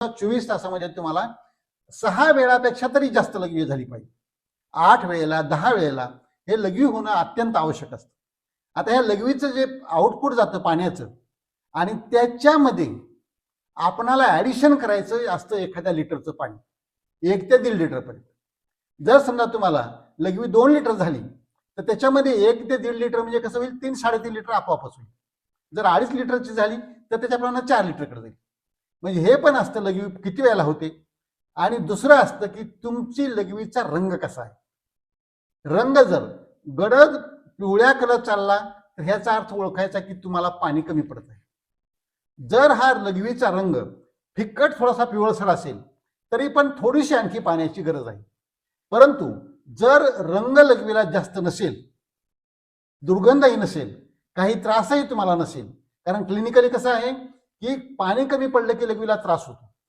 24 तासामध्ये तुम्हाला 6 वेळापेक्षा तरी जास्त लघवी झाली पाहिजे. 8 वेळेला 10 वेळेला हे लघवी होणं अत्यंत आवश्यक असतं. आता ह्या लघवीचं जे आउटपुट जातं पाण्याचं आणि त्याच्यामध्ये आपणाला ॲडिशन करायचं असतं एखाद्या लिटरचं पाणी 1 ते 1.5 लिटरपर्यंत. जर समजा तुम्हाला लघवी 2 लिटर झाली तर त्याच्यामध्ये 1 ते 1.5 लिटर म्हणजे कसं होईल 3-3.5 लिटर आपोआपच होईल. जर 2.5 लिटरची झाली तर त्याच्याप्रमाणे 4 लिटरकडे जाईल. म्हणजे हे पण असतं लघवी किती वेळेला होते. आणि दुसरं असतं की तुमची लघवीचा रंग कसा आहे. रंग जर गडद पिवळ्या कलर चालला तर ह्याचा अर्थ ओळखायचा की तुम्हाला पाणी कमी पडत आहे. जर हा लघवीचा रंग फिक्कट थोडासा पिवळसर असेल तरी पण थोडीशी आणखी पाण्याची गरज आहे. परंतु जर रंग लघवीला जास्त नसेल, दुर्गंधही नसेल, काही त्रासही तुम्हाला नसेल, कारण क्लिनिकली कसं आहे की पाणी कमी पडलं की लघवीला त्रास होतो.